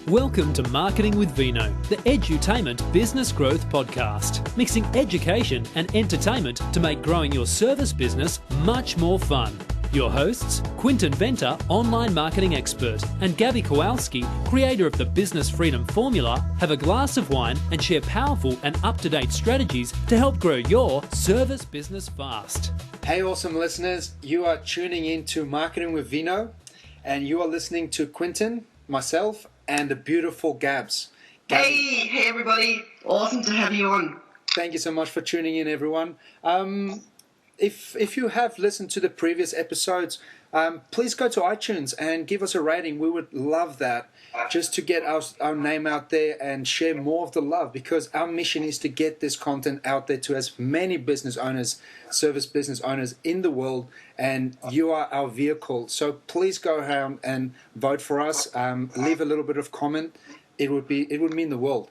Welcome to Marketing with Vino, the edutainment business growth podcast, mixing education and entertainment to make growing your service business much more fun. Your hosts, Quinton Venter, online marketing expert, and Gaby Kowalski, creator of the Business Freedom Formula, have a glass of wine and share powerful and up-to-date strategies to help grow your service business fast. Hey, awesome listeners. You are tuning in to Marketing with Vino, and you are listening to Quinton, myself, and the beautiful Gabs. Hey everybody. Awesome to have you on. Thank you so much for tuning in, everyone. If you have listened to the previous episodes, please go to iTunes and give us a rating. We would love that, just to get our name out there and share more of the love, because our mission is to get this content out there to as many business owners, service business owners in the world, and you are our vehicle. So please go around and vote for us. Leave a little bit of comment. It would mean the world.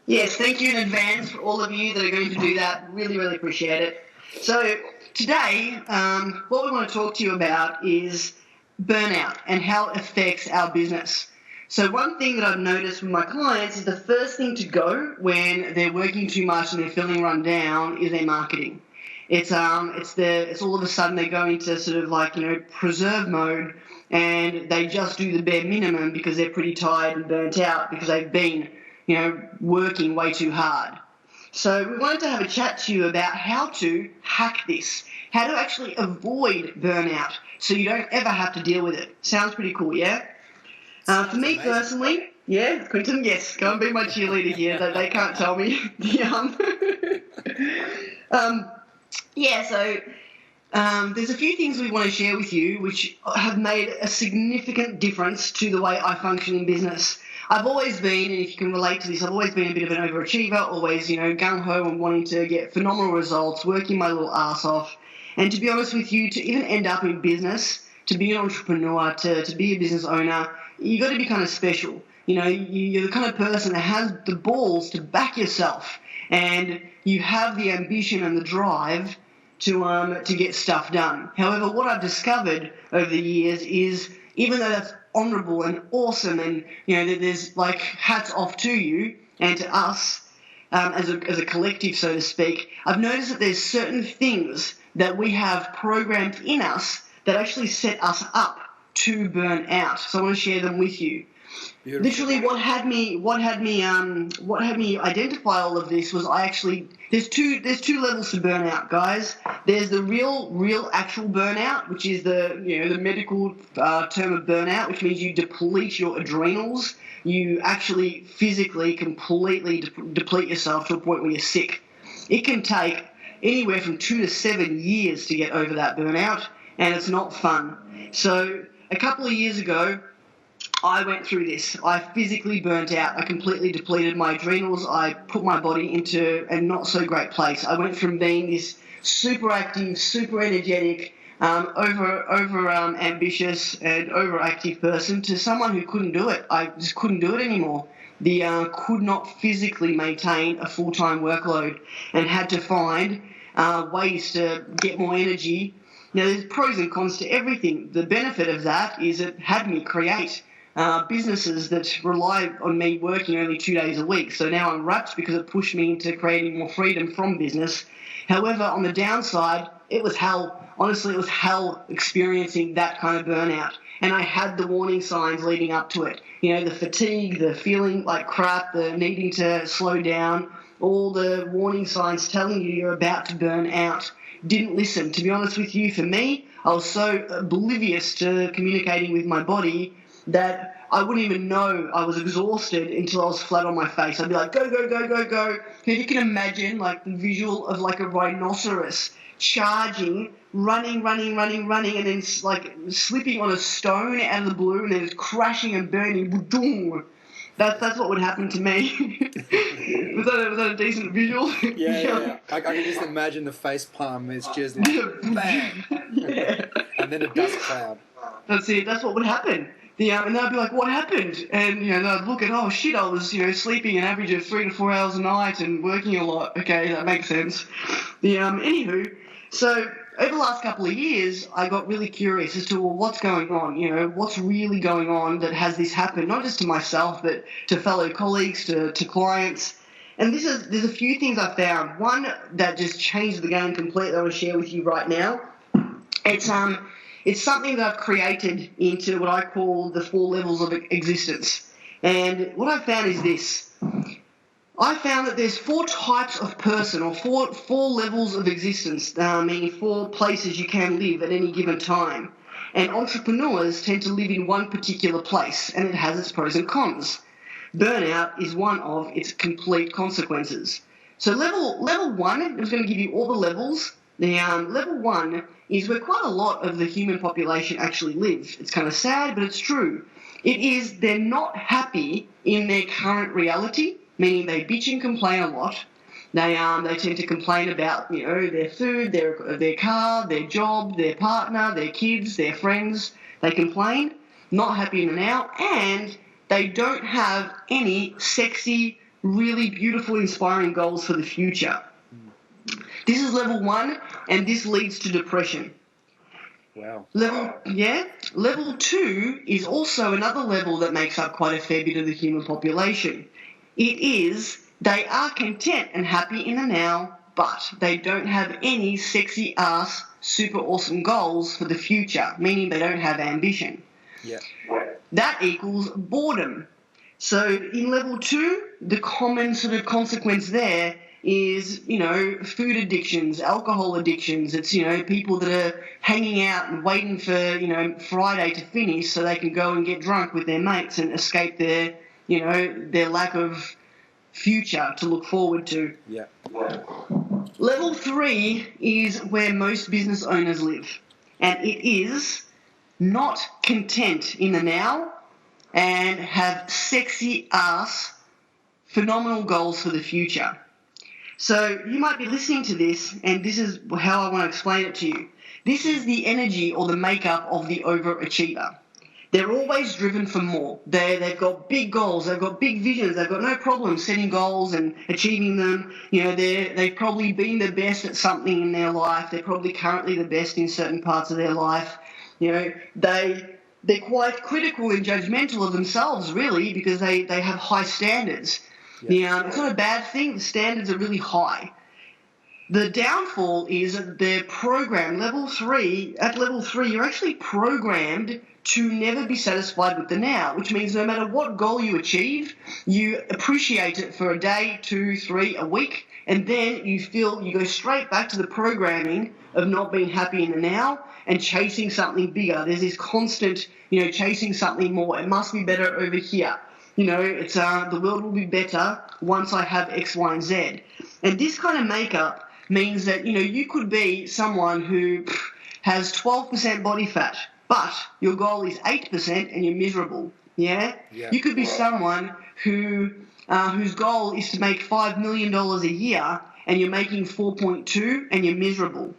Yes, thank you in advance for all of you that are going to do that. Really, really appreciate it. So today, what we want to talk to you about is burnout and how it affects our business. So one thing that I've noticed with my clients is the first thing to go when they're working too much and they're feeling run down is their marketing. It's all of a sudden they go into sort of preserve mode, and they just do the bare minimum because they're pretty tired and burnt out because they've been, working way too hard. So we wanted to have a chat to you about how to hack this, how to actually avoid burnout so you don't ever have to deal with it. Sounds pretty cool, yeah? For me personally, yeah, Quinton, yes, go and be my cheerleader here. They can't tell me. There's a few things we want to share with you which have made a significant difference to the way I function in business. I've always been, and if you can relate to this, I've always been a bit of an overachiever, always, gung-ho and wanting to get phenomenal results, working my little ass off. And to be honest with you, to even end up in business, to be an entrepreneur, to be a business owner, you got to be kind of special. You're the kind of person that has the balls to back yourself, and you have the ambition and the drive to get stuff done. However, what I've discovered over the years is, even though that's honourable and awesome, and there's hats off to you and to us as a collective, so to speak, I've noticed that there's certain things that we have programmed in us that actually set us up to burn out. So I want to share them with you. Beautiful. Literally, what had me identify all of this was there's two levels to burnout, guys. There's the real actual burnout, which is the medical term of burnout, which means you deplete your adrenals. You actually physically completely deplete yourself to a point where you're sick. It can take anywhere from 2 to 7 years to get over that burnout, and it's not fun. So a couple of years ago, I went through this. I physically burnt out. I completely depleted my adrenals. I put my body into a not so great place. I went from being this super active, super energetic, over ambitious and overactive person to someone who couldn't do it. I just couldn't do it anymore. Could not physically maintain a full-time workload, and had to find ways to get more energy. Now, there's pros and cons to everything. The benefit of that is it had me create businesses that rely on me working only 2 days a week. So now I'm wrapped because it pushed me into creating more freedom from business. However, on the downside, it was hell. Honestly, it was hell experiencing that kind of burnout. And I had the warning signs leading up to it. The fatigue, the feeling like crap, the needing to slow down, all the warning signs telling you you're about to burn out. Didn't listen. To be honest with you, for me, I was so oblivious to communicating with my body that I wouldn't even know I was exhausted until I was flat on my face. I'd be like, go, go, go, go, go. If you can imagine the visual of a rhinoceros charging, running, and then slipping on a stone out of the blue, and then it's crashing and burning. Boom. That's what would happen to me. was that a decent visual? Yeah. I can just imagine the face palm. It's just bang. Yeah. And then a dust cloud. That's it. That's what would happen. And they'd be like, what happened? And, they'd look at, oh, shit, I was, sleeping an average of 3 to 4 hours a night and working a lot. Okay, that makes sense. Anywho, so over the last couple of years, I got really curious as to, well, what's going on? You know, what's really going on that has this happen, not just to myself, but to fellow colleagues, to clients. And there's a few things I found. One that just changed the game completely I want to share with you right now. It's something that I've created into what I call the 4 levels of existence. And what I've found is this. I found that there's 4 types of person, or four levels of existence, meaning 4 places you can live at any given time. And entrepreneurs tend to live in one particular place, and it has its pros and cons. Burnout is one of its complete consequences. So level 1, I'm just going to give you all the levels. Level 1 is where quite a lot of the human population actually live. It's kind of sad, but it's true. It is they're not happy in their current reality, meaning they bitch and complain a lot. They tend to complain about, you know, their food, their car, their job, their partner, their kids, their friends. They complain, not happy in the now, and they don't have any sexy, really beautiful, inspiring goals for the future. This is level 1, and this leads to depression. Wow. Level 2 is also another level that makes up quite a fair bit of the human population. It is they are content and happy in the now, but they don't have any sexy ass, super awesome goals for the future, meaning they don't have ambition. Yeah. That equals boredom. So in level 2, the common sort of consequence there is, you know, food addictions, alcohol addictions. It's, you know, people that are hanging out and waiting for, you know, Friday to finish so they can go and get drunk with their mates and escape their, you know, their lack of future to look forward to. Yeah. Level 3 is where most business owners live, and it is not content in the now and have sexy ass, phenomenal goals for the future. So you might be listening to this, and this is how I want to explain it to you. This is the energy or the makeup of the overachiever. They're always driven for more. They've got big goals. They've got big visions. They've got no problem setting goals and achieving them. You know, they've probably been the best at something in their life. They're probably currently the best in certain parts of their life. You know, they're quite critical and judgmental of themselves, really, because they have high standards. Yeah. It's not a bad thing. The standards are really high. The downfall is that they're programmed. At level 3, you're actually programmed to never be satisfied with the now, which means no matter what goal you achieve, you appreciate it for a day, 2, 3, a week, and then you go straight back to the programming of not being happy in the now and chasing something bigger. There's this constant, you know, chasing something more. It must be better over here. You know, it's the world will be better once I have X, Y, and Z. And this kind of makeup means that, you know, you could be someone who has 12% body fat, but your goal is 8% and you're miserable. Yeah? You could be someone whose goal is to make $5 million a year and you're making 4.2 and you're miserable.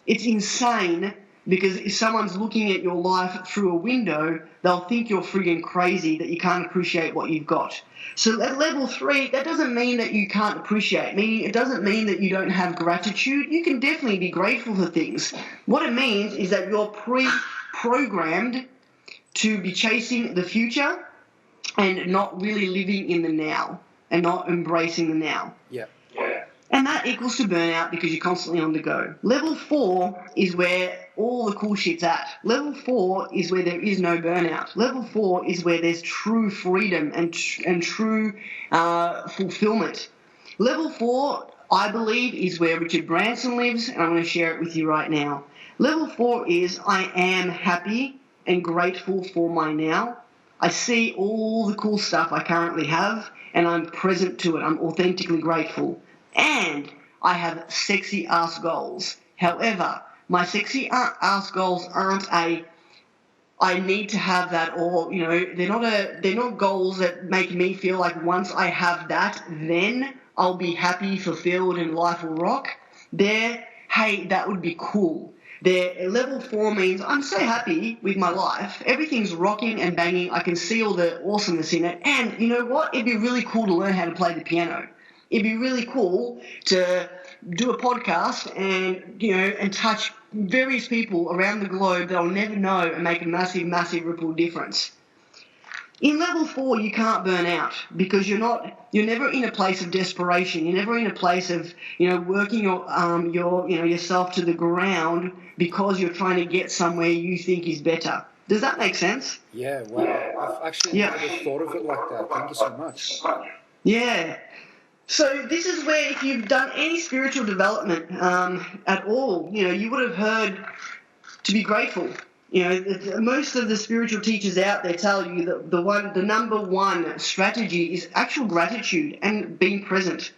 It's insane, because if someone's looking at your life through a window, they'll think you're friggin' crazy that you can't appreciate what you've got. So at level 3, that doesn't mean that you can't appreciate. Meaning it doesn't mean that you don't have gratitude. You can definitely be grateful for things. What it means is that you're pre-programmed to be chasing the future and not really living in the now and not embracing the now. Yeah. And that equals to burnout because you're constantly on the go. Level 4 is where all the cool shit's at. Level 4 is where there is no burnout. Level 4 is where there's true freedom and true fulfillment. Level 4, I believe, is where Richard Branson lives, and I'm going to share it with you right now. Level 4 is I am happy and grateful for my now. I see all the cool stuff I currently have, and I'm present to it. I'm authentically grateful. And I have sexy ass goals. However, my sexy ass goals aren't I need to have that, or, you know, they're not goals that make me feel like once I have that, then I'll be happy, fulfilled, and life will rock. Hey, that would be cool. Level 4 means I'm so happy with my life. Everything's rocking and banging. I can see all the awesomeness in it. And you know what? It'd be really cool to learn how to play the piano. It'd be really cool to do a podcast and touch various people around the globe that I'll never know and make a massive, massive ripple difference. In level 4, you can't burn out because you're never in a place of desperation. You're never in a place of, working yourself to the ground because you're trying to get somewhere you think is better. Does that make sense? Yeah, wow. I've actually never thought of it like that. Thank you so much. Yeah. So this is where, if you've done any spiritual development at all, you would have heard to be grateful. Most of the spiritual teachers out there tell you that the number one strategy is actual gratitude and being present.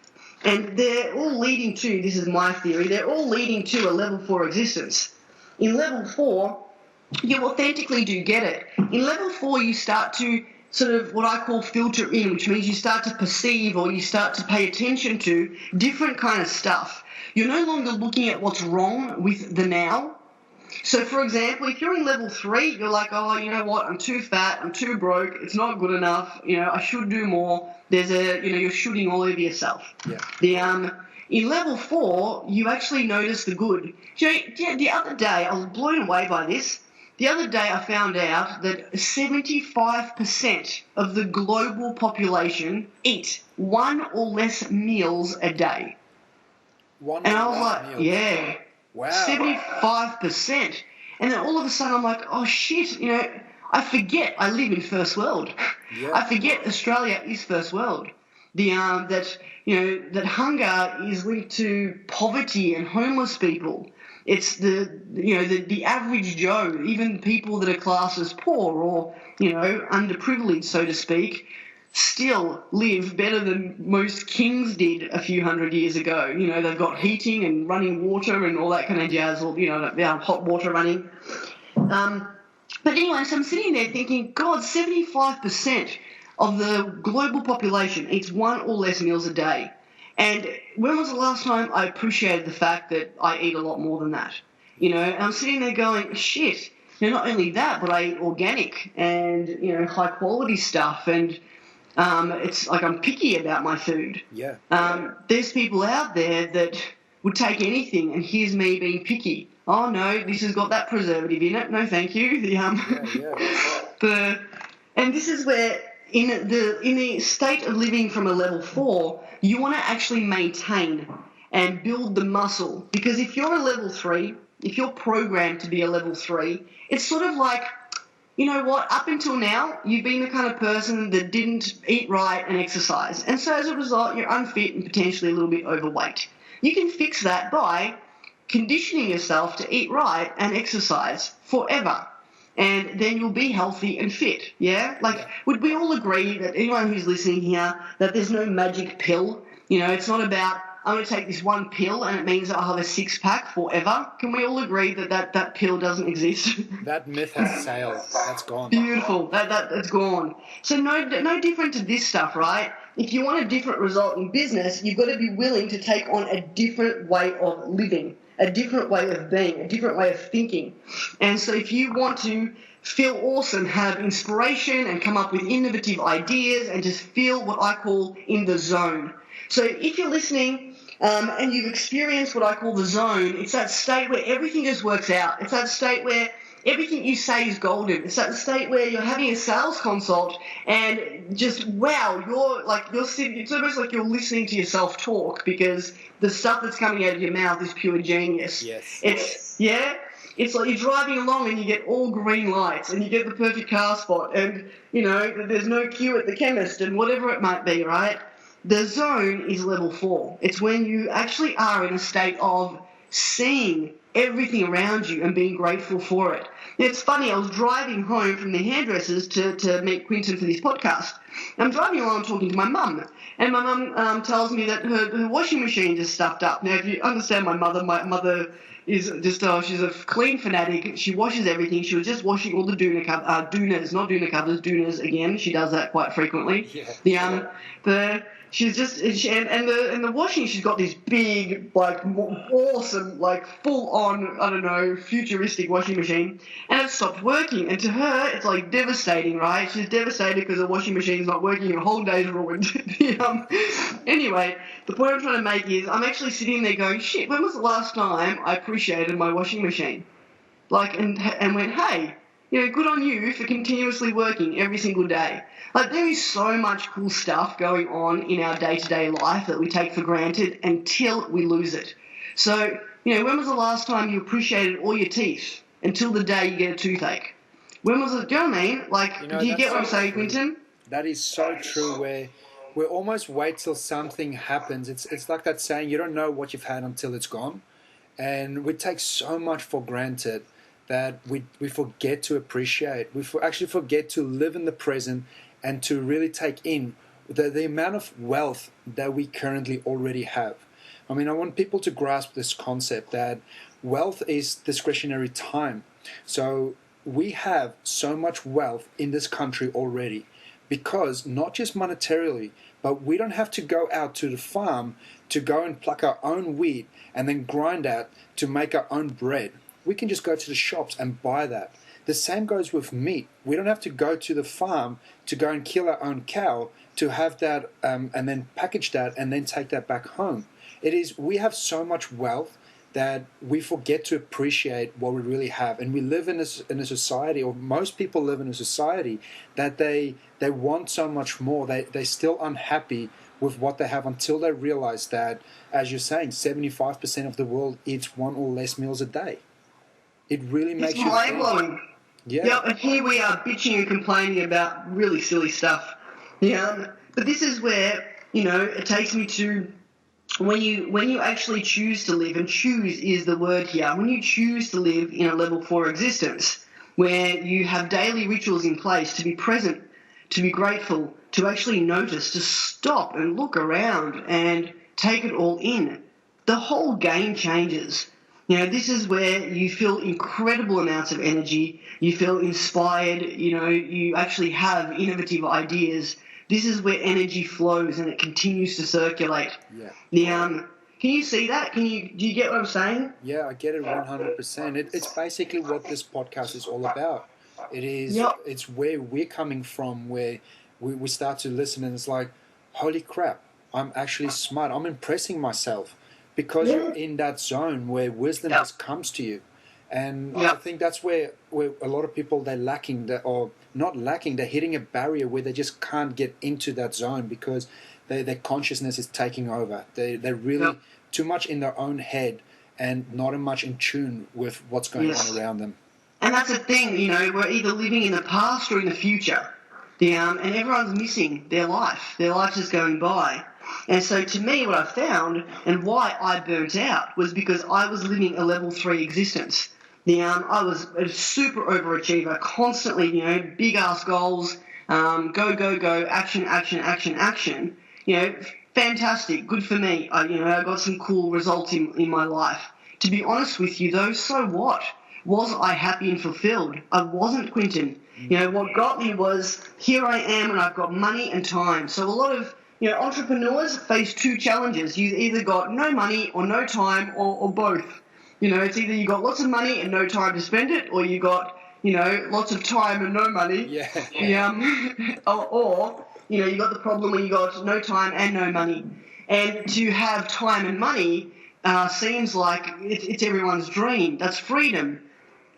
And they're all leading to, this is my theory, they're all leading to a level 4 existence. In level 4, you authentically do get it. In level 4, you start to sort of what I call filter in, which means you start to perceive or you start to pay attention to different kind of stuff. You're no longer looking at what's wrong with the now. So, for example, if you're in level 3, you're like, oh, you know what, I'm too fat, I'm too broke, it's not good enough, I should do more. You're shooting all over yourself. Yeah. In level 4, you actually notice the good. The other day, I was blown away by this. The other day I found out that 75% of the global population eat 1 or less meals a day. And I was like, yeah. Wow. 75%. And then all of a sudden I'm like, oh shit, I forget I live in first world. Yeah. I forget Australia is first world. That hunger is linked to poverty and homeless people. It's the average Joe, even people that are classed as poor or, underprivileged, so to speak, still live better than most kings did a few hundred years ago. They've got heating and running water and all that kind of jazz, or, hot water running. But anyway, so I'm sitting there thinking, God, 75% of the global population eats 1 or less meals a day. And when was the last time I appreciated the fact that I eat a lot more than that? And I'm sitting there going, shit, not only that, but I eat organic and, high quality stuff, and it's like I'm picky about my food. Yeah. There's people out there that would take anything, and here's me being picky. Oh no, this has got that preservative in it. No, thank you. And this is where in the state of living from a level 4, you want to actually maintain and build the muscle, because if you're a level 3, if you're programmed to be a level 3, it's sort of like, up until now, you've been the kind of person that didn't eat right and exercise. And so as a result, you're unfit and potentially a little bit overweight. You can fix that by conditioning yourself to eat right and exercise forever. And then you'll be healthy and fit, yeah? Would we all agree that anyone who's listening here, that there's no magic pill? It's not about, I'm going to take this one pill and it means I'll have a 6-pack forever. Can we all agree that pill doesn't exist? That myth has sailed. That's gone. Beautiful. That's gone. So no different to this stuff, right? If you want a different result in business, you've got to be willing to take on a different way of living, a different way of being, a different way of thinking. And so if you want to feel awesome, have inspiration and come up with innovative ideas and just feel what I call in the zone. So if you're listening and you've experienced what I call the zone, it's that state where everything just works out. It's that state where everything you say is golden. It's that state where you're having a sales consult and just, wow, you're sitting, it's almost like you're listening to yourself talk, because the stuff that's coming out of your mouth is pure genius. Yes. It's like you're driving along and you get all green lights and you get the perfect car spot and, there's no queue at the chemist and whatever it might be, right? The zone is level 4. It's when you actually are in a state of seeing everything around you and being grateful for it. It's funny, I was driving home from the hairdressers to meet Quinton for this podcast. I'm driving along talking to my mum, and my mum tells me that her washing machine just stuffed up. Now, if you understand my mother is just she's a clean fanatic. She washes everything. She was just washing all the doonas again. She does that quite frequently. Yeah. She's just and the washing. She's got this big, like, awesome, like, full on, I don't know, futuristic washing machine, and it stopped working. And to her, it's like devastating, right? She's devastated because the washing machine's not working. Her whole day's ruined. Anyway, the point I'm trying to make is I'm actually sitting there going, shit. When was the last time I appreciated my washing machine? Like, and went, hey, good on you for continuously working every single day. Like, there is so much cool stuff going on in our day-to-day life that we take for granted until we lose it. So, when was the last time you appreciated all your teeth until the day you get a toothache? When was it? Do you know what I mean? Like, do you get what I'm saying, Quinton? That is so true, where we almost wait till something happens. It's like that saying, you don't know what you've had until it's gone. And we take so much for granted that we forget to appreciate. We actually forget to live in the present and to really take in the amount of wealth that we currently already have. I mean, I want people to grasp this concept that wealth is discretionary time. So we have so much wealth in this country already because not just monetarily, but we don't have to go out to the farm to go and pluck our own wheat and then grind that to make our own bread. We can just go to the shops and buy that. The same goes with meat. We don't have to go to the farm to go and kill our own cow to have that and then package that and then take that back home. We have so much wealth that we forget to appreciate what we really have. And we live in a society, or most people live in a society, that they want so much more. They're still unhappy with what they have until they realize that, as you're saying, 75% of the world eats one or less meals a day. It really makes you mind-blowing. Yeah, and here we are bitching and complaining about really silly stuff. But this is where, it takes me to when you actually choose to live, and choose is the word here, when you choose to live in a level 4 existence, where you have daily rituals in place to be present, to be grateful, to actually notice, to stop and look around and take it all in, the whole game changes. This is where you feel incredible amounts of energy, you feel inspired, you actually have innovative ideas. This is where energy flows and it continues to circulate. Yeah. Can you see that? Do you get what I'm saying? Yeah, I get it 100%. It's basically what this podcast is all about. It's where we're coming from, where we start to listen and it's like, holy crap, I'm actually smart. I'm impressing myself. Because you're in that zone where wisdom just comes to you. And I think that's where a lot of people, they're lacking, or not lacking, they're hitting a barrier where they just can't get into that zone because their consciousness is taking over. They're really too much in their own head and not much in tune with what's going on around them. And that's the thing, we're either living in the past or in the future. And everyone's missing their life. Their life's just going by. And so to me, what I found and why I burnt out was because I was living a level 3 existence. I was a super overachiever, constantly, big-ass goals, go, action. Fantastic, good for me. I got some cool results in my life. To be honest with you, though, so what? Was I happy and fulfilled? I wasn't, Quinton. What got me was, here I am and I've got money and time. So a lot of entrepreneurs face 2 challenges. You either got no money or no time or both. It's either you got lots of money and no time to spend it, or you got, lots of time and no money. Or you got the problem where you got no time and no money. And to have time and money seems like it's everyone's dream. That's freedom.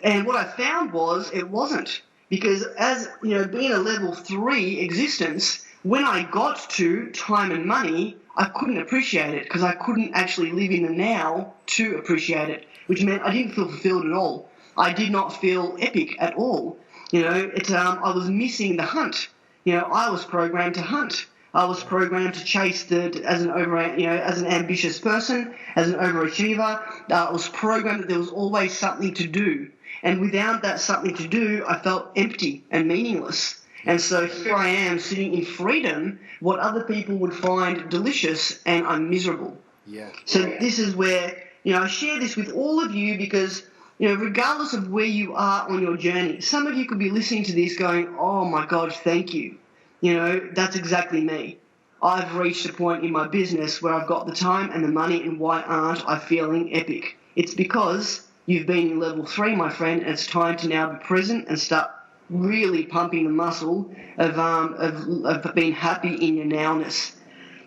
And what I found was it wasn't. Because as, being a level 3 existence, when I got to time and money, I couldn't appreciate it because I couldn't actually live in the now to appreciate it, which meant I didn't feel fulfilled at all. I did not feel epic at all. I was missing the hunt. I was programmed to hunt. I was programmed to chase as an ambitious person, as an overachiever. I was programmed that there was always something to do. And without that something to do, I felt empty and meaningless. And so here I am sitting in freedom, what other people would find delicious, and I'm miserable. Yeah. So this is where I share this with all of you because, regardless of where you are on your journey, some of you could be listening to this going, oh my God, thank you. That's exactly me. I've reached a point in my business where I've got the time and the money, and why aren't I feeling epic? It's because you've been in level 3, my friend, and it's time to now be present and start really pumping the muscle of being happy in your nowness.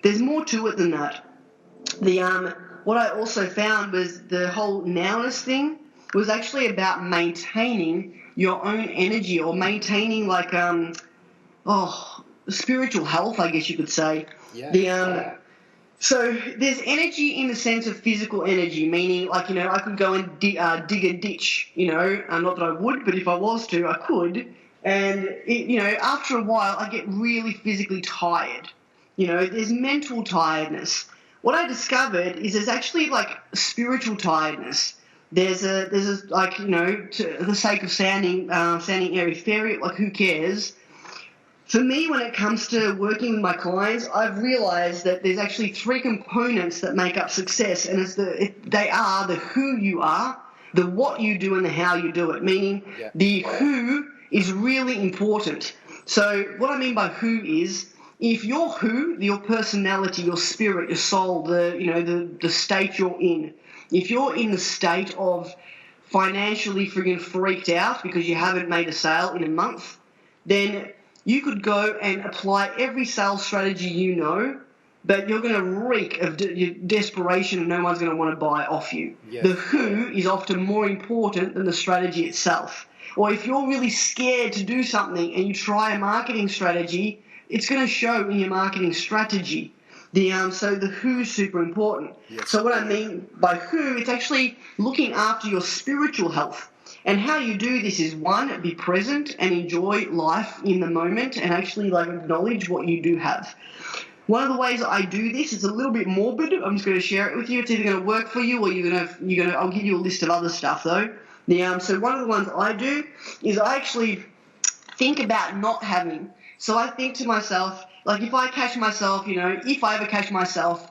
There's more to it than that. What I also found was the whole nowness thing was actually about maintaining your own energy, or maintaining spiritual health, I guess you could say. Yeah. So there's energy in the sense of physical energy, meaning I could go and dig a ditch, not that I would, but if I was to, I could. And, after a while, I get really physically tired. There's mental tiredness. What I discovered is there's actually spiritual tiredness. There's to the sake of sounding airy-fairy, who cares? For me, when it comes to working with my clients, I've realized that there's actually 3 components that make up success, and they are the who you are, the what you do, and the how you do it, meaning the who is really important. So what I mean by who is, if your who, your personality, your spirit, your soul, the state you're in, if you're in the state of financially friggin' freaked out because you haven't made a sale in a month, then you could go and apply every sales strategy but you're going to reek of desperation and no one's going to want to buy off you. Yeah. The who is often more important than the strategy itself. Or if you're really scared to do something and you try a marketing strategy, it's going to show in your marketing strategy. So the who is super important. Yes. So what I mean by who, it's actually looking after your spiritual health. And how you do this is, 1, be present and enjoy life in the moment and actually acknowledge what you do have. One of the ways I do this is a little bit morbid. I'm just going to share it with you. It's either going to work for you or I'll give you a list of other stuff though. So one of the ones I do is I actually think about not having. So I think to myself, if I catch myself, if I ever catch myself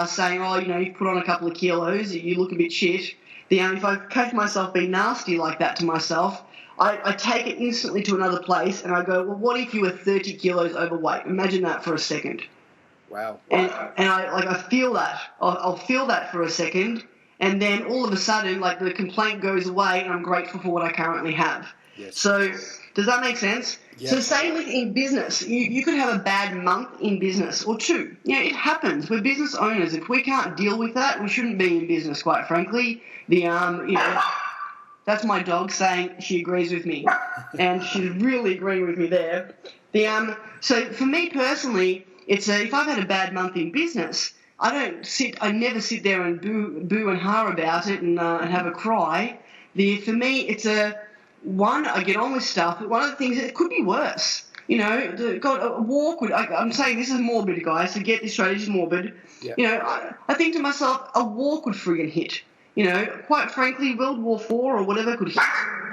saying, oh, you've put on a couple of kilos, you look a bit shit. If I catch myself being nasty like that to myself, I take it instantly to another place and I go, well, what if you were 30 kilos overweight? Imagine that for a second. Wow. And I feel that. I'll feel that for a second, and then all of a sudden, the complaint goes away and I'm grateful for what I currently have. Yes. So does that make sense? Yeah. So same with in business. You could have a bad month in business or 2. It happens. We're business owners. If we can't deal with that, we shouldn't be in business, quite frankly. That's my dog saying she agrees with me, and she's really agreeing with me there. So for me personally, it's if I've had a bad month in business, I never sit there and boo and ha about it and have a cry. For me, it's I get on with stuff, but one of the things, it could be worse. A walk would, I'm saying this is morbid, guys, so get this straight, this is morbid. Yeah. I think to myself, a war could friggin' hit. Quite frankly, World War IV or whatever could hit,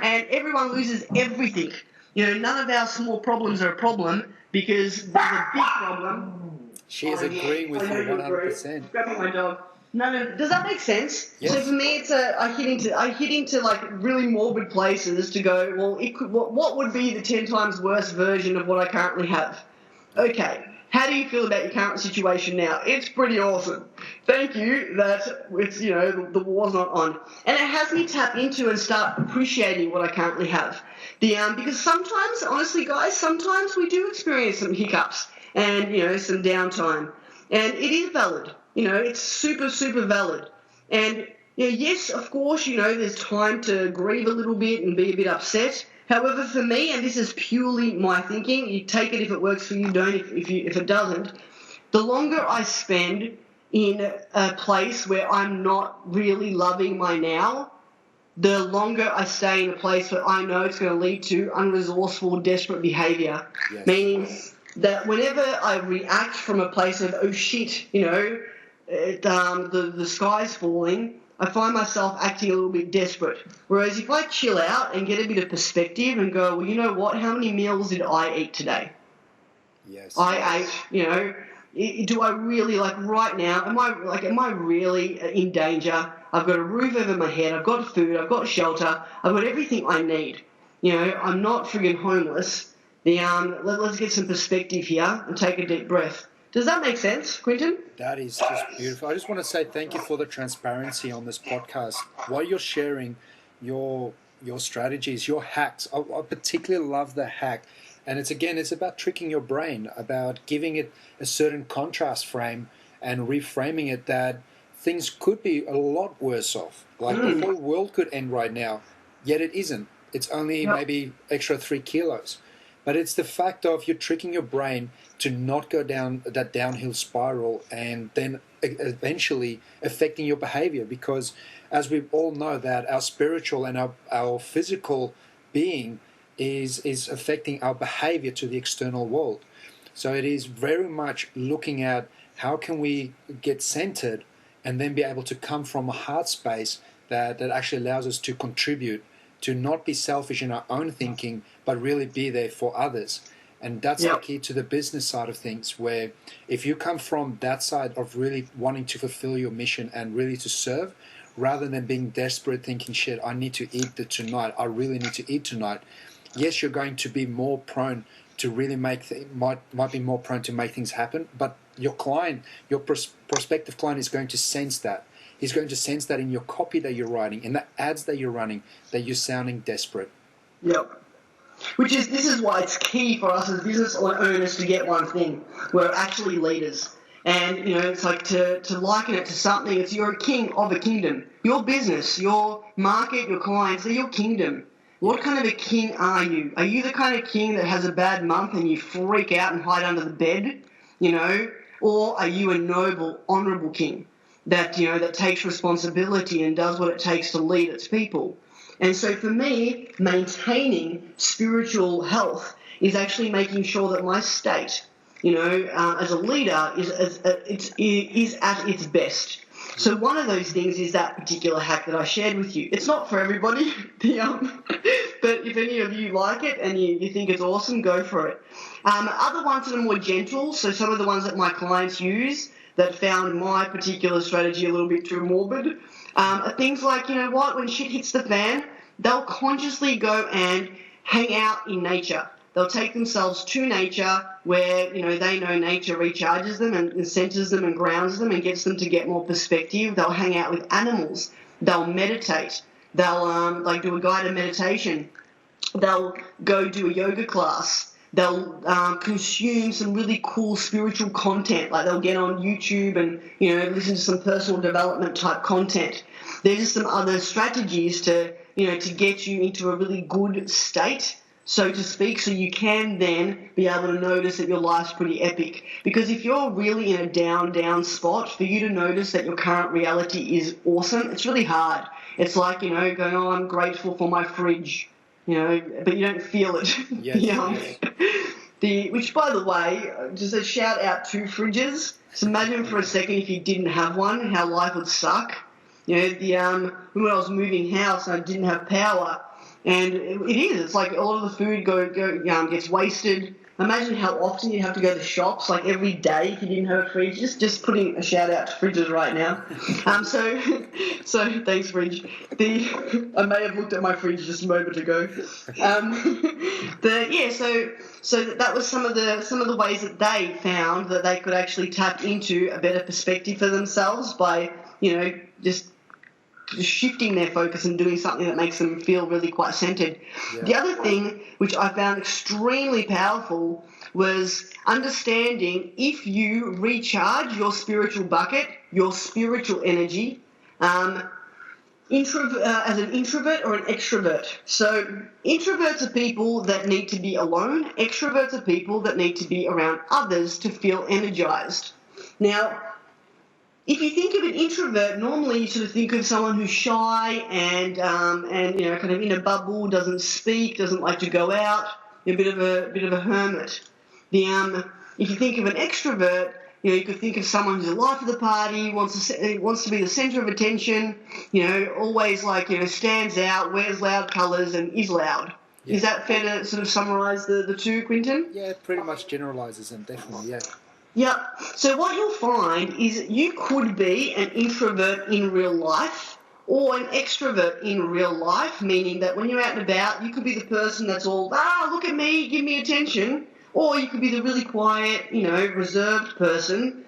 and everyone loses everything. None of our small problems are a problem because there's a big problem. She is agreeing with you 100%. Grabbing my dog. No. Does that make sense? Yes. So for me, it's I hit into really morbid places to go, well, what would be the 10 times worse version of what I currently have? Okay. How do you feel about your current situation now? It's pretty awesome. Thank you that it's, the war's not on. And it has me tap into and start appreciating what I currently have. Because sometimes, honestly, guys, sometimes we do experience some hiccups and, some downtime. And it is valid. It's super, super valid. And, yes, of course, there's time to grieve a little bit and be a bit upset. However, for me, and this is purely my thinking, you take it if it works for you, don't if it doesn't, the longer I spend in a place where I'm not really loving my now, the longer I stay in a place where I know it's going to lead to unresourceful, desperate behaviour. Yes. Meaning that whenever I react from a place of, oh shit, the sky's falling, I find myself acting a little bit desperate. Whereas if I chill out and get a bit of perspective and go, well, you know what? How many meals did I eat today? Yes. I ate, do I really, right now, am I really in danger? I've got a roof over my head, I've got food, I've got shelter, I've got everything I need. You know, I'm not friggin' homeless. Let's get some perspective here and take a deep breath. Does that make sense, Quinton? That is just beautiful. I just want to say thank you for the transparency on this podcast. While you're sharing your strategies, your hacks, I particularly love the hack. And it's about tricking your brain, about giving it a certain contrast frame and reframing it that things could be a lot worse off. Like the whole world could end right now, yet it isn't. It's only maybe extra 3 kilos. But it's the fact of you're tricking your brain to not go down that downhill spiral and then eventually affecting your behavior. Because as we all know that our spiritual and our physical being is affecting our behavior to the external world. So it is very much looking at how can we get centered and then be able to come from a heart space that actually allows us to contribute, to not be selfish in our own thinking, but really be there for others. And that's the key to the business side of things, where if you come from that side of really wanting to fulfill your mission and really to serve, rather than being desperate, thinking, shit, I need to eat tonight, I really need to eat tonight. Yes, you're going to be more prone to really might be more prone to make things happen, but your client, your prospective client is going to sense that. He's going to sense that in your copy that you're writing, in the ads that you're running, that you're sounding desperate. Yep. This is why it's key for us as business owners to get one thing. We're actually leaders. And, you know, it's like to liken it to something, it's you're a king of a kingdom. Your business, your market, your clients, they're your kingdom. What kind of a king are you? Are you the kind of king that has a bad month and you freak out and hide under the bed, you know? Or are you a noble, honourable king that, you know, that takes responsibility and does what it takes to lead its people? And so for me, maintaining spiritual health is actually making sure that my state, you know, as a leader is at its best. So one of those things is that particular hack that I shared with you. It's not for everybody, but if any of you like it and you think it's awesome, go for it. Other ones that are more gentle, so some of the ones that my clients use that found my particular strategy a little bit too morbid, are things like, you know what, when shit hits the fan, they'll consciously go and hang out in nature. They'll take themselves to nature where, you know, they know nature recharges them and centers them and grounds them and gets them to get more perspective. They'll hang out with animals. They'll meditate. They'll do a guided meditation. They'll go do a yoga class. They'll consume some really cool spiritual content. Like they'll get on YouTube and, you know, listen to some personal development type content. There's just some other strategies to, you know, to get you into a really good state, so to speak, so you can then be able to notice that your life's pretty epic. Because if you're really in a down spot, for you to notice that your current reality is awesome, it's really hard. It's like, you know, going, oh, I'm grateful for my fridge, you know, but you don't feel it. Yes. Which, by the way, just a shout out to fridges. So imagine for a second if you didn't have one, how life would suck. You know, when I was moving house and I didn't have power, and it's like a lot of the food gets wasted. Imagine how often you have to go to shops, like every day, if you didn't have a fridge. Just putting a shout out to fridges right now. So thanks, fridge. I may have looked at my fridge just a moment ago. So that was some of the ways that they found that they could actually tap into a better perspective for themselves by, you know, just shifting their focus and doing something that makes them feel really quite centered. Yeah. The other thing which I found extremely powerful was understanding if you recharge your spiritual bucket, your spiritual energy, as an introvert or an extrovert. So introverts are people that need to be alone. Extroverts are people that need to be around others to feel energized. Now, if you think of an introvert, normally you sort of think of someone who's shy and you know, kind of in a bubble, doesn't speak, doesn't like to go out, a bit of a hermit. If you think of an extrovert, you know, you could think of someone who's the life of the party, wants to be the center of attention, you know, always like, you know, stands out, wears loud colors, and is loud. Yeah. Is that fair to sort of summarize the two, Quinton? Yeah, it pretty much generalizes them, definitely, yeah. Yeah. So what you'll find is you could be an introvert in real life, or an extrovert in real life, meaning that when you're out and about, you could be the person that's all, look at me, give me attention, or you could be the really quiet, reserved person.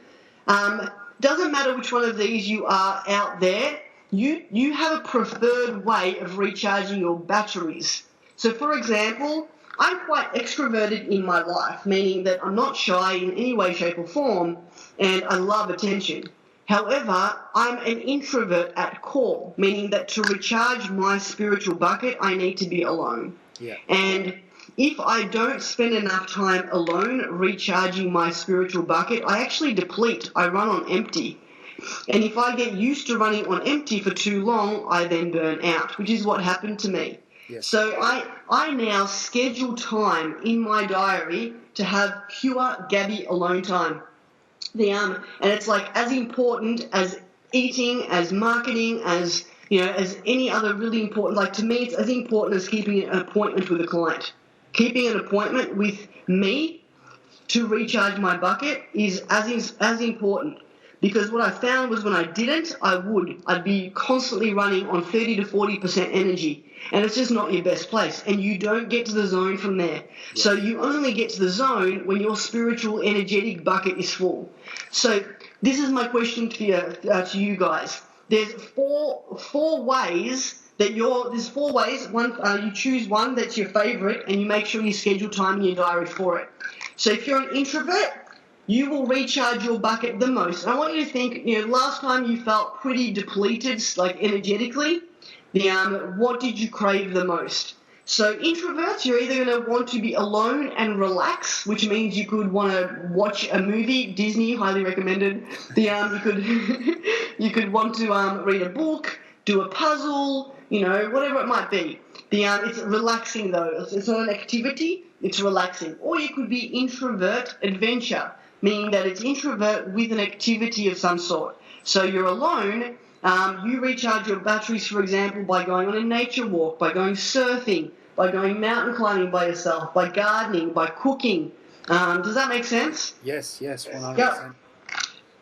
Doesn't matter which one of these you are out there, you have a preferred way of recharging your batteries. So, for example, I'm quite extroverted in my life, meaning that I'm not shy in any way, shape, or form, and I love attention. However, I'm an introvert at core, meaning that to recharge my spiritual bucket, I need to be alone. Yeah. And if I don't spend enough time alone recharging my spiritual bucket, I actually deplete. I run on empty. And if I get used to running on empty for too long, I then burn out, which is what happened to me. Yes. So I now schedule time in my diary to have pure Gaby alone time. And it's like as important as eating, as marketing, as as any other really important. Like to me, it's as important as keeping an appointment with a client. Keeping an appointment with me to recharge my bucket is as important. Because what I found was when I didn't, I'd be constantly running on 30 to 40% energy. And it's just not your best place. And you don't get to the zone from there. Yeah. So you only get to the zone when your spiritual, energetic bucket is full. So this is my question to you guys. There's four ways that there's four ways. One, you choose one that's your favorite and you make sure you schedule time in your diary for it. So if you're an introvert, you will recharge your bucket the most. And I want you to think, last time you felt pretty depleted, like energetically, what did you crave the most? So introverts, you're either going to want to be alone and relax, which means you could want to watch a movie, Disney, highly recommended. You could want to read a book, do a puzzle, whatever it might be. It's relaxing though. It's not an activity, it's relaxing. Or you could be introvert adventure, meaning that it's introvert with an activity of some sort. So you're alone, you recharge your batteries, for example, by going on a nature walk, by going surfing, by going mountain climbing by yourself, by gardening, by cooking. Does that make sense? Yes, 100%. Yep.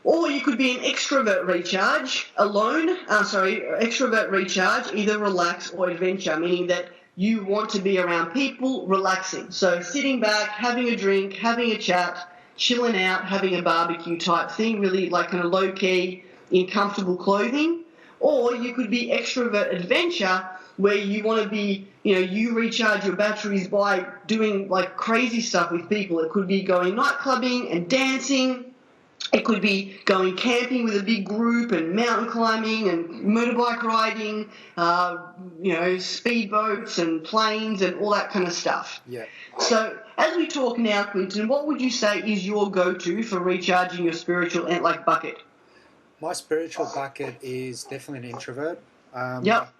Or you could be an extrovert recharge, extrovert recharge, either relax or adventure, meaning that you want to be around people, relaxing. So sitting back, having a drink, having a chat, chilling out, having a barbecue type thing, really like kind of low-key in comfortable clothing. Or you could be extrovert adventure, where you want to be, you recharge your batteries by doing like crazy stuff with people. It could be going night clubbing and dancing. It could be going camping with a big group and mountain climbing and motorbike riding, speedboats and planes and all that kind of stuff. Yeah. So as we talk now, Quinton, what would you say is your go-to for recharging your spiritual bucket? My spiritual bucket is definitely an introvert. Yep.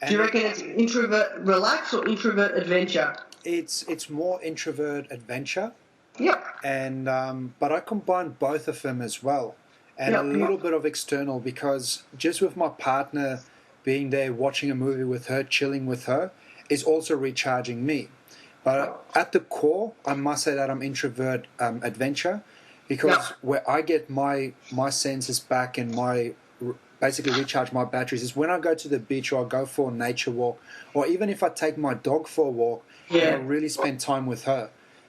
Do you reckon it's introvert relax or introvert adventure? It's more introvert adventure. Yep. And but I combine both of them as well, and a little bit of external, because just with my partner being there, watching a movie with her, chilling with her, is also recharging me. But at the core, I must say that I'm introvert adventure, because where I get my senses back and basically recharge my batteries is when I go to the beach, or I go for a nature walk, or even if I take my dog for a walk, and I really spend time with her.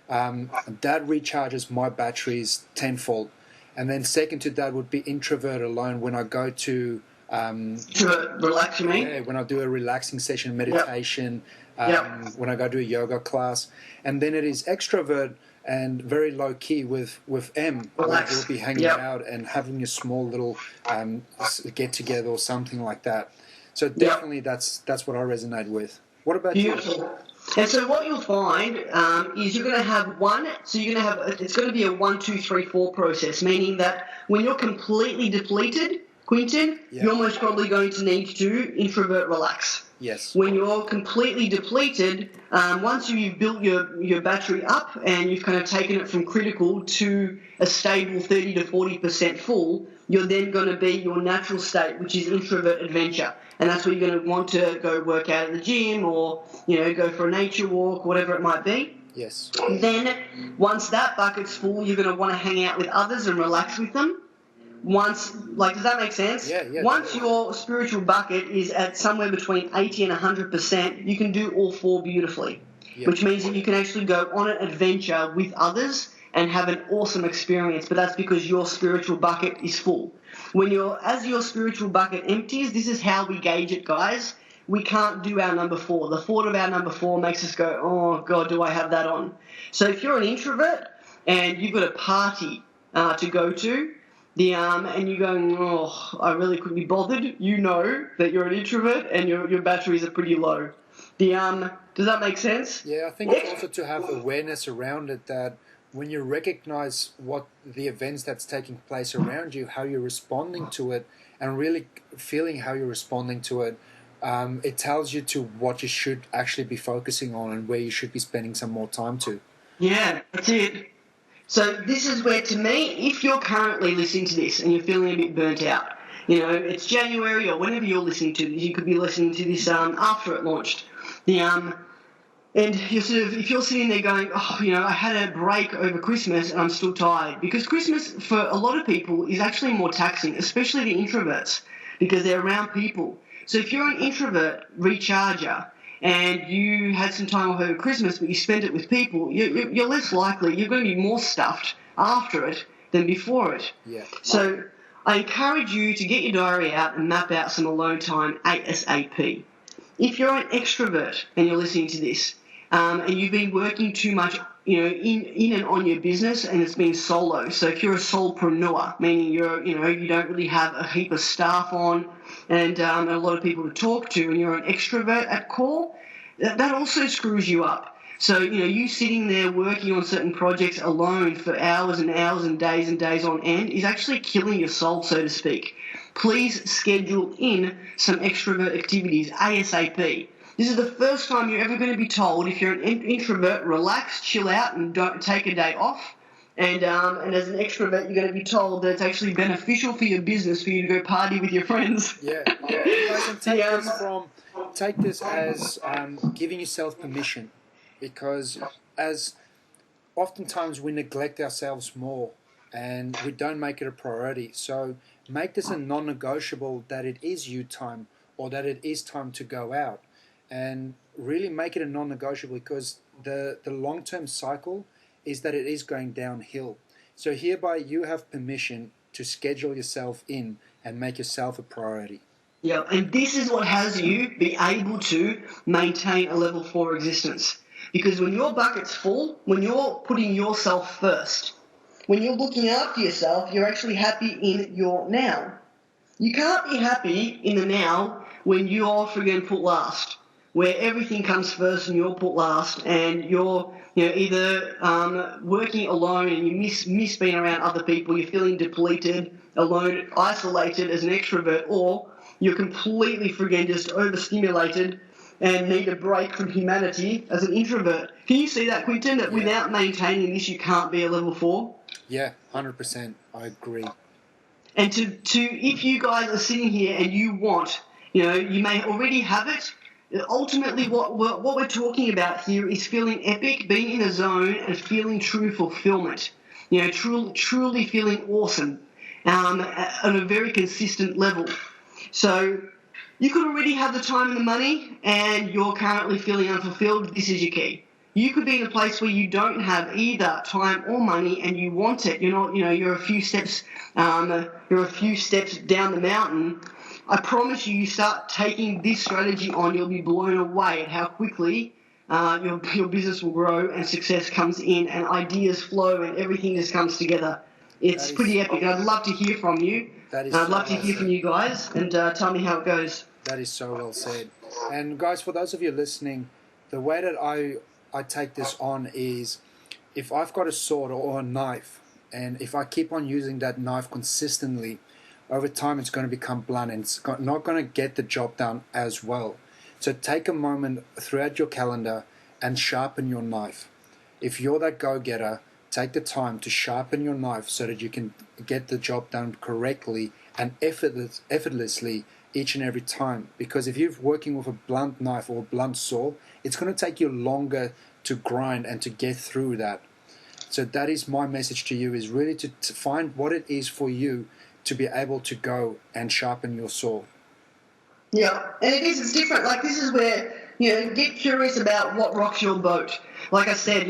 That recharges my batteries tenfold. And then second to that would be introvert alone, when I go to relax, you mean? Yeah, when I do a relaxing session, meditation, when I go to a yoga class. And then it is extrovert and very low key with M. Relax. We'll be hanging out and having a small little get together or something like that. So definitely that's what I resonate with. What about you? And so what you'll find is you're going to have it's going to be a 1, 2, 3, 4 process, meaning that when you're completely depleted, Quinton, you're most probably going to need to introvert relax. Yes. When you're completely depleted, once you've built your battery up and you've kind of taken it from critical to a stable 30 to 40% full, you're then going to be your natural state, which is introvert adventure. And that's where you're going to want to go work out at the gym or, go for a nature walk, whatever it might be. Yes. Then once that bucket's full, you're going to want to hang out with others and relax with them. does that make sense? Yeah. Once your spiritual bucket is at somewhere between 80 and 100%, you can do all four beautifully, which means that you can actually go on an adventure with others and have an awesome experience, but that's because your spiritual bucket is full. As your spiritual bucket empties, this is how we gauge it, guys. We can't do our number 4. The thought of our number 4 makes us go, oh, God, do I have that on? So if you're an introvert and you've got a party to go to, and you're going, oh, I really couldn't be bothered, you know that you're an introvert and your batteries are pretty low. Does that make sense? Yeah, I think it's also to have awareness around it, that when you recognize what the events that's taking place around you, how you're responding to it, and really feeling how you're responding to it, it tells you to what you should actually be focusing on and where you should be spending some more time to. Yeah, that's it. So this is where, to me, if you're currently listening to this and you're feeling a bit burnt out, it's January or whenever you're listening to this, you could be listening to this after it launched. And if you're sitting there going, oh, I had a break over Christmas and I'm still tired. Because Christmas, for a lot of people, is actually more taxing, especially the introverts, because they're around people. So if you're an introvert recharger and you had some time off over Christmas, but you spent it with people, you're less likely, you're going to be more stuffed after it than before it. Yeah. So I encourage you to get your diary out and map out some alone time ASAP. If you're an extrovert and you're listening to this, and you've been working too much, in and on your business, and it's been solo. So if you're a solopreneur, meaning you don't really have a heap of staff on, and a lot of people to talk to, and you're an extrovert at core, that also screws you up. So you sitting there working on certain projects alone for hours and hours and days on end is actually killing your soul, so to speak. Please schedule in some extrovert activities ASAP. This is the first time you're ever going to be told, if you're an introvert, relax, chill out, and don't take a day off. And as an extrovert, you're going to be told that it's actually beneficial for your business for you to go party with your friends. Yeah. You guys can take this as giving yourself permission, because as oftentimes we neglect ourselves more and we don't make it a priority. So make this a non-negotiable, that it is you time or that it is time to go out. And really make it a non-negotiable, because the long-term cycle is that it is going downhill. So hereby you have permission to schedule yourself in and make yourself a priority. Yeah, and this is what has you be able to maintain a level 4 existence. Because when your bucket's full, when you're putting yourself first, when you're looking after yourself, you're actually happy in your now. You can't be happy in the now when you're friggin' put last, where everything comes first and you're put last, and you're either working alone and you miss being around other people, you're feeling depleted, alone, isolated as an extrovert, or you're completely friggin' just overstimulated and need a break from humanity as an introvert. Can you see that, Quinton, that without maintaining this you can't be a level 4? Yeah, 100%. I agree. And to if you guys are sitting here and you want, you may already have it. Ultimately, what we're talking about here is feeling epic, being in a zone, and feeling true fulfillment. Truly feeling awesome on a very consistent level. So you could already have the time and the money, and you're currently feeling unfulfilled. This is your key. You could be in a place where you don't have either time or money, and you want it. You're a few steps down the mountain. I promise you start taking this strategy on, you'll be blown away at how quickly your business will grow and success comes in and ideas flow and everything just comes together. It's pretty epic. And I'd love to hear from you. I'd love to hear from you guys and tell me how it goes. That is so well said. And guys, for those of you listening, the way that I take this on is, if I've got a sword or a knife, and if I keep on using that knife consistently, over time it's going to become blunt and it's not going to get the job done as well. So take a moment throughout your calendar and sharpen your knife. If you're that go-getter, take the time to sharpen your knife so that you can get the job done correctly and effortlessly each and every time. Because if you're working with a blunt knife or a blunt saw, it's going to take you longer to grind and to get through that. So that is my message to you, is really to find what it is for you to be able to go and sharpen your saw. Yeah, and it's different. Like, this is where, get curious about what rocks your boat. Like I said,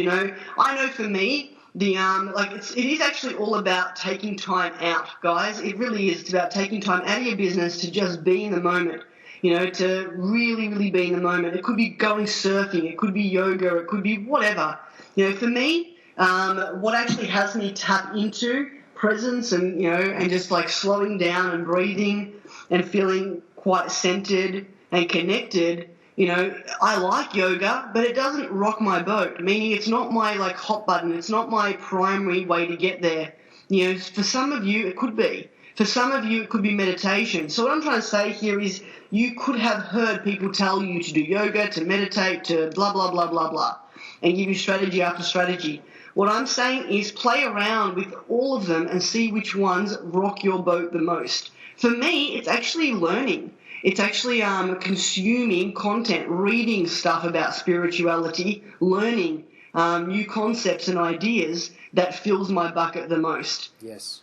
I know for me, it is actually all about taking time out, guys. It really is. It's about taking time out of your business to just be in the moment, to really, really be in the moment. It could be going surfing, it could be yoga, it could be whatever. For me, what actually has me tap into presence and just like slowing down and breathing and feeling quite centered and connected. I like yoga, but it doesn't rock my boat, meaning it's not my like hot button. It's not my primary way to get there. For some of you, it could be. For some of you, it could be meditation. So what I'm trying to say here is you could have heard people tell you to do yoga, to meditate, to blah, blah, blah, blah, blah, and give you strategy after strategy. What I'm saying is play around with all of them and see which ones rock your boat the most. For me, it's actually learning. It's actually consuming content, reading stuff about spirituality, learning new concepts and ideas that fills my bucket the most. Yes.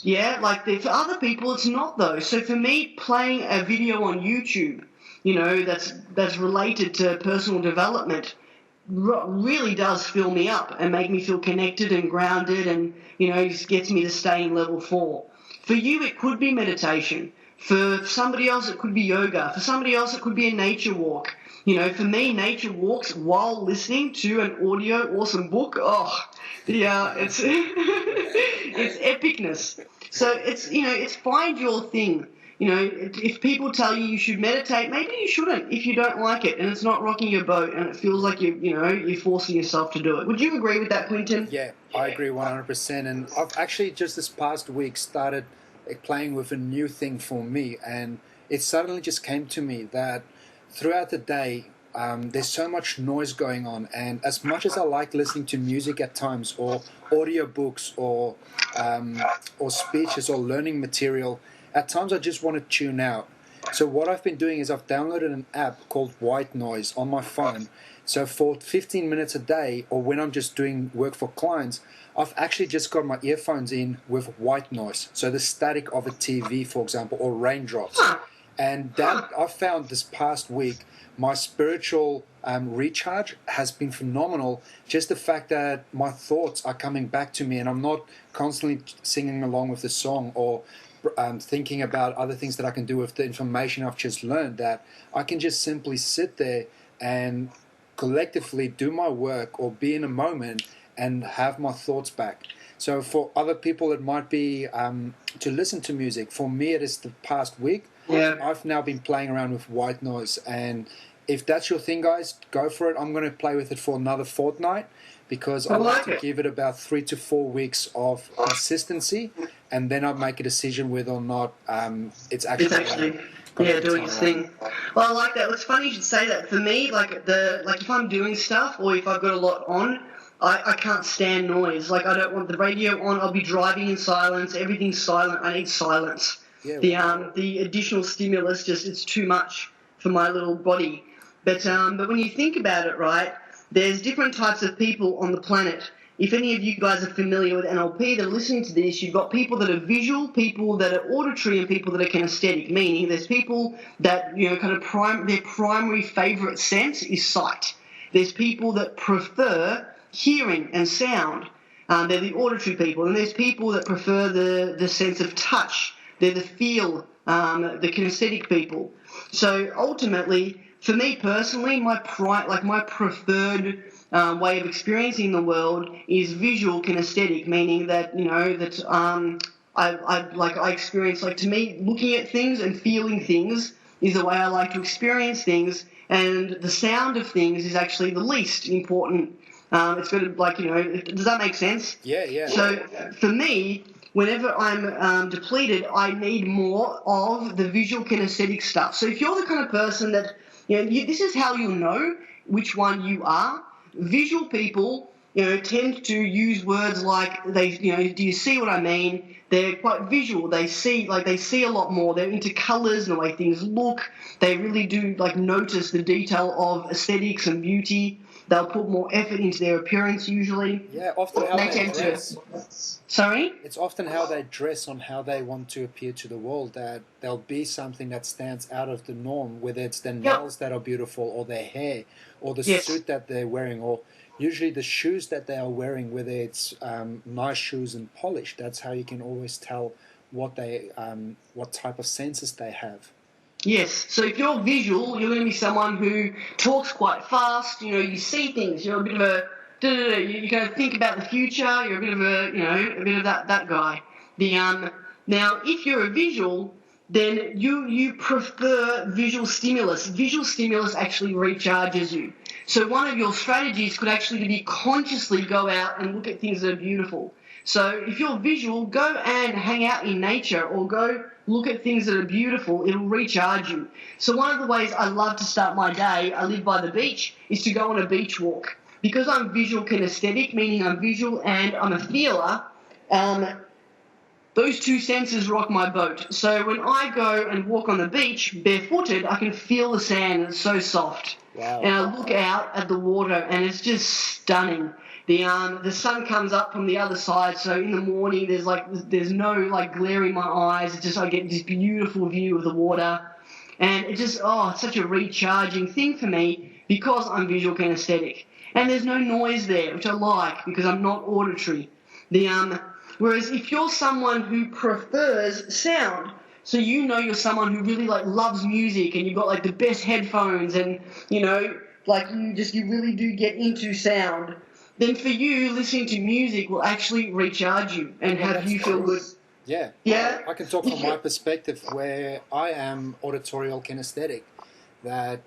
Yeah, like for other people, it's not though. So for me, playing a video on YouTube, that's related to personal development, really does fill me up and make me feel connected and grounded, and just gets me to stay in level 4. For you, it could be meditation. For somebody else, it could be yoga. For somebody else, it could be a nature walk. For me, nature walks while listening to an audio awesome book. Oh, yeah, it's it's epicness. So it's find your thing. If people tell you should meditate, maybe you shouldn't if you don't like it and it's not rocking your boat and it feels like you're forcing yourself to do it. Would you agree with that, Quinton? Yeah, I agree 100%. And I've actually just this past week started playing with a new thing for me, and it suddenly just came to me that throughout the day there's so much noise going on, and as much as I like listening to music at times, or audiobooks, or speeches or learning material, at times I just want to tune out. So what I've been doing is I've downloaded an app called White Noise on my phone. So for 15 minutes a day, or when I'm just doing work for clients, I've actually just got my earphones in with white noise. So the static of a TV, for example, or raindrops. And that I found this past week, my spiritual recharge has been phenomenal. Just the fact that my thoughts are coming back to me and I'm not constantly singing along with the song or thinking about other things that I can do with the information I've just learned, that I can just simply sit there and collectively do my work or be in a moment and have my thoughts back. So for other people, it might be to listen to music. For me, it is the past week. Yeah. I've now been playing around with white noise. And if that's your thing, guys, go for it. I'm going to play with it for another fortnight because I like to give it about 3 to 4 weeks of consistency. And then I'll make a decision whether or not it's actually doing its thing. Well, I like that. It's funny you should say that. For me, like if I'm doing stuff or if I've got a lot on, I can't stand noise. Like I don't want the radio on. I'll be driving in silence. Everything's silent. I need silence. Yeah, the additional stimulus it's too much for my little body. But when you think about it, right, there's different types of people on the planet. If any of you guys are familiar with NLP that are listening to this, you've got people that are visual, people that are auditory, and people that are kinesthetic, meaning there's people that, their primary favorite sense is sight. There's people that prefer hearing and sound. They're the auditory people. And there's people that prefer the sense of touch. They're the feel, the kinesthetic people. So ultimately, for me personally, my preferred way of experiencing the world is visual kinesthetic, meaning that I experience, like, to me, looking at things and feeling things is the way I like to experience things, and the sound of things is actually the least important. It's got to, does that make sense? Yeah. So for me, whenever I'm depleted, I need more of the visual kinesthetic stuff. So if you're the kind of person that, this is how you'll know which one you are. Visual people, tend to use words like do you see what I mean? They're quite visual. They see a lot more. They're into colours and the way things look. They really do notice the detail of aesthetics and beauty. They'll put more effort into their appearance usually. Yeah, often how they dress. Sorry? It's often how they dress on how they want to appear to the world, that there'll be something that stands out of the norm, whether it's their nails that are beautiful, or their hair, or the suit that they're wearing, or usually the shoes that they are wearing, whether it's nice shoes and polished. That's how you can always tell what type of senses they have. Yes, so if you're visual, you're going to be someone who talks quite fast, you see things, you're a bit of a, you're going to think about the future, you're a bit of a bit of that guy. Now, if you're a visual, then you prefer visual stimulus. Visual stimulus actually recharges you. So one of your strategies could actually be consciously go out and look at things that are beautiful. So if you're visual, go and hang out in nature, or go look at things that are beautiful. It'll recharge you. So one of the ways I love to start my day, I live by the beach, is to go on a beach walk. Because I'm visual kinesthetic, meaning I'm visual and I'm a feeler, those two senses rock my boat. So when I go and walk on the beach barefooted, I can feel the sand. It's so soft. Wow. And I look out at the water, and it's just stunning. The sun comes up from the other side, so in the morning there's no glare in my eyes. It's just I get this beautiful view of the water, and it's just it's such a recharging thing for me because I'm visual kinesthetic, and there's no noise there, which I like because I'm not auditory. Whereas if you're someone who prefers sound, so you're someone who really loves music, and you've got the best headphones, and you really do get into sound, then for you, listening to music will actually recharge you and have you feel good. Yeah. Yeah. I can talk from my perspective, where I am auditorial kinesthetic, that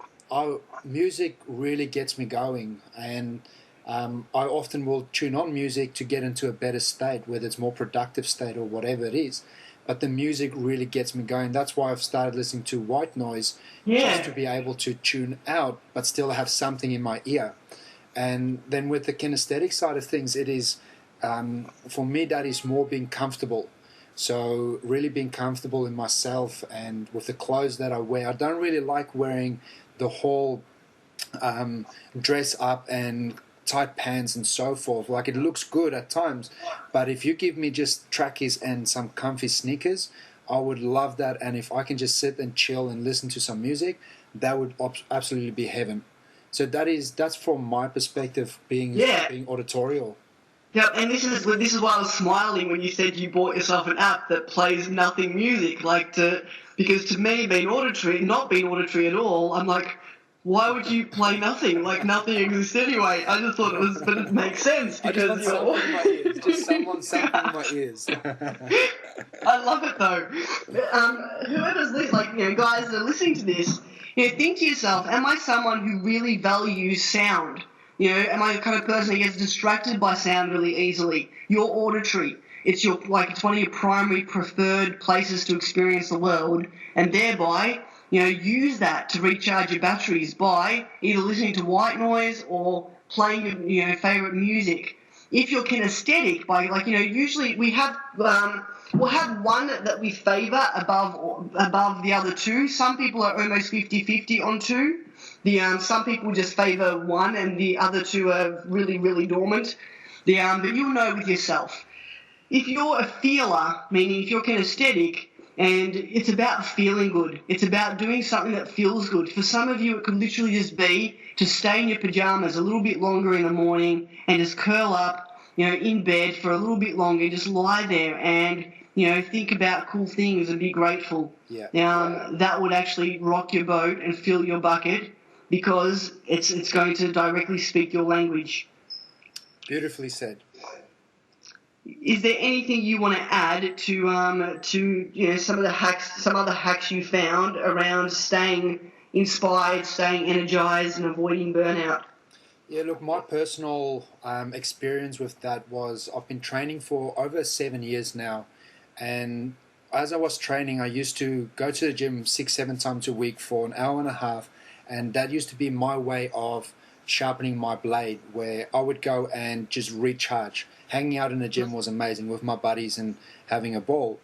music really gets me going, and I often will tune on music to get into a better state, whether it's more productive state or whatever it is. But the music really gets me going. That's why I've started listening to white noise, just to be able to tune out, but still have something in my ear. And then with the kinesthetic side of things, it is, for me, that is more being comfortable. So really being comfortable in myself and with the clothes that I wear. I don't really like wearing the whole dress up and tight pants and so forth. It looks good at times, but if you give me just trackies and some comfy sneakers, I would love that. And if I can just sit and chill and listen to some music, that would absolutely be heaven. So that's from my perspective, being auditorial. Yeah, and this is why I was smiling when you said you bought yourself an app that plays nothing music. Because to me, not being auditory at all, I'm like, why would you play nothing? Nothing exists anyway. I just thought but it makes sense because I just want something in my ears. Just something in my ears. I love it though. Whoever's listening, guys that are listening to this, think to yourself, am I someone who really values sound? Am I the kind of person who gets distracted by sound really easily? You're auditory. It's it's one of your primary preferred places to experience the world, and thereby, use that to recharge your batteries by either listening to white noise or playing your favorite music. If you're kinesthetic, by usually we have we'll have one that we favour above the other two. Some people are almost 50-50 on two. Some people just favour one, and the other two are really, really dormant. But you'll know with yourself. If you're a feeler, meaning if you're kinesthetic, and it's about feeling good, it's about doing something that feels good. For some of you, it could literally just be to stay in your pajamas a little bit longer in the morning and just curl up, in bed for a little bit longer, just lie there and think about cool things and be grateful. Yeah. That would actually rock your boat and fill your bucket, because it's going to directly speak your language. Beautifully said. Is there anything you want to add to some other hacks you found around staying inspired, staying energized, and avoiding burnout? Yeah, look, my personal experience with that was I've been training for over 7 years now, and as I was training, I used to go to the gym 6-7 times a week for an hour and a half, and that used to be my way of sharpening my blade, where I would go and just recharge. Hanging out in the gym was amazing with my buddies and having a ball.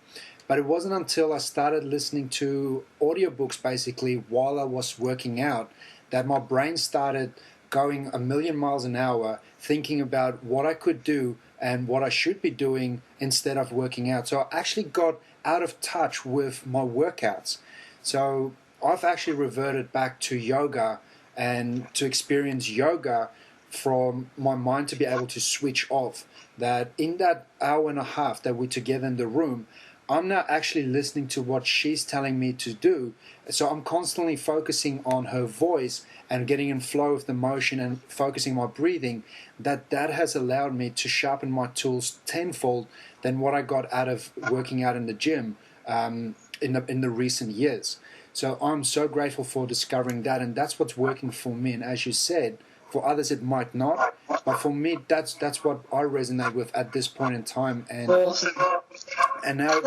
But it wasn't until I started listening to audiobooks basically while I was working out that my brain started going a million miles an hour, thinking about what I could do and what I should be doing instead of working out. So I actually got out of touch with my workouts. So I've actually reverted back to yoga and to experience yoga from my mind to be able to switch off. That in that hour and a half that we're together in the room, I'm now actually listening to what she's telling me to do. So I'm constantly focusing on her voice and getting in flow with the motion and focusing my breathing. That has allowed me to sharpen my tools tenfold than what I got out of working out in the gym in the recent years. So I'm so grateful for discovering that, and that's what's working for me. And as you said, for others it might not, but for me that's what I resonate with at this point in time. And Awesome. and now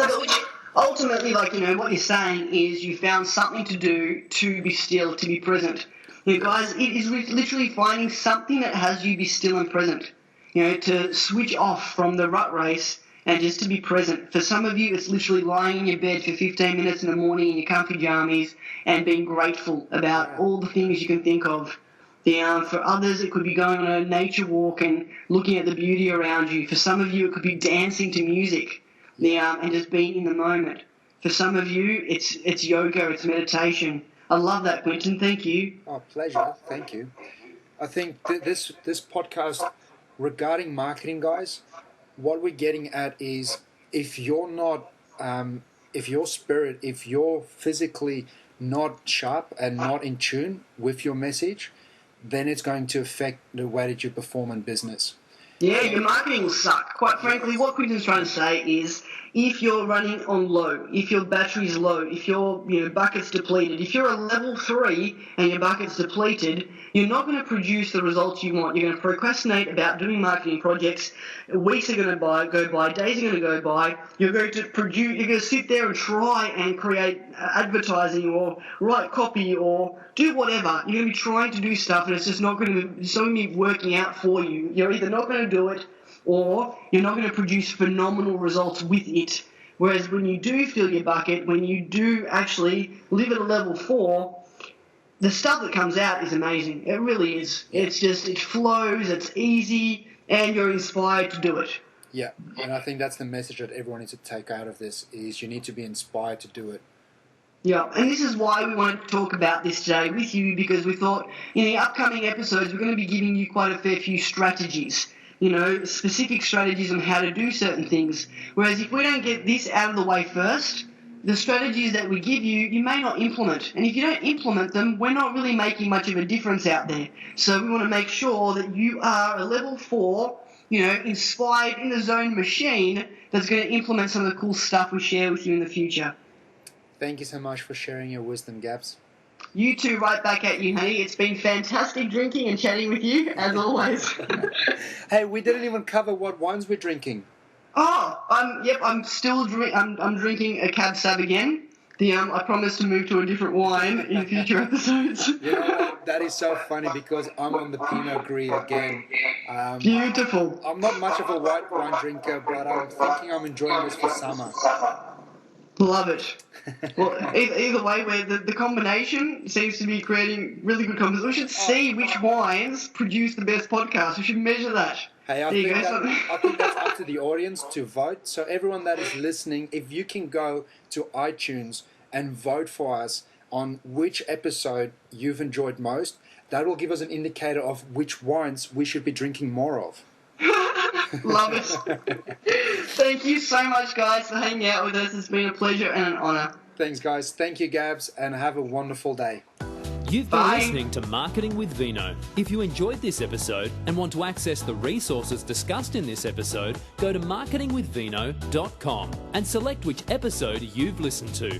Ultimately, like, what you're saying is you found something to do to be still, to be present. Guys, it is literally finding something that has you be still and present. To switch off from the rut race and just to be present. For some of you, it's literally lying in your bed for 15 minutes in the morning in your comfy jammies and being grateful about all the things you can think of. For others, it could be going on a nature walk and looking at the beauty around you. For some of you, it could be dancing to music and just being in the moment. For some of you, it's yoga, it's meditation. I love that, Quentin. Thank you. Oh, pleasure. Thank you. I think this podcast regarding marketing, guys, what we're getting at is if you're not, if your spirit, if you're physically not sharp and not in tune with your message, then it's going to affect the way that you perform in business. Yeah, your marketing will suck. Quite frankly, what Quentin's trying to say is if you're running on low, if your battery's low, if your bucket's depleted, if you're a level 3 and your bucket's depleted, you're not going to produce the results you want. You're going to procrastinate about doing marketing projects. Weeks are going to go by, days are going to go by. You're going to sit there and try and create advertising or write copy or do whatever. You're going to be trying to do stuff and it's just not going to be working out for you. You're either not going to do it or you're not going to produce phenomenal results with it. Whereas when you do fill your bucket, when you do actually live at a level 4, the stuff that comes out is amazing. It really is. It's just, it flows, it's easy, and you're inspired to do it. Yeah, and I think that's the message that everyone needs to take out of this is you need to be inspired to do it. Yeah, and this is why we wanted to talk about this today with you, because we thought in the upcoming episodes we're going to be giving you quite a fair few strategies, specific strategies on how to do certain things. Whereas if we don't get this out of the way first, the strategies that we give you, you may not implement. And if you don't implement them, we're not really making much of a difference out there. So we want to make sure that you are a level 4, inspired in the zone machine that's going to implement some of the cool stuff we share with you in the future. Thank you so much for sharing your wisdom, Gabs. You too, right back at you, honey. It's been fantastic drinking and chatting with you, as always. Hey, we didn't even cover what wines we're drinking. Oh, I'm still I'm drinking a Cab Sav again. I promise to move to a different wine in future episodes. That is so funny because I'm on the Pinot Gris again. Beautiful. I'm not much of a white wine drinker, but I'm thinking I'm enjoying this for summer. Love it. Well, either way, where the combination seems to be creating really good conversation. We should see which wines produce the best podcast. We should measure that. Hey, I think that's up to the audience to vote. So everyone that is listening, if you can go to iTunes and vote for us on which episode you've enjoyed most, that will give us an indicator of which wines we should be drinking more of. Love it. Thank you so much, guys, for hanging out with us. It's been a pleasure and an honour. Thanks, guys. Thank you, Gabs, and have a wonderful day. You've been listening to Marketing with Vino. If you enjoyed this episode and want to access the resources discussed in this episode, go to marketingwithvino.com and select which episode you've listened to.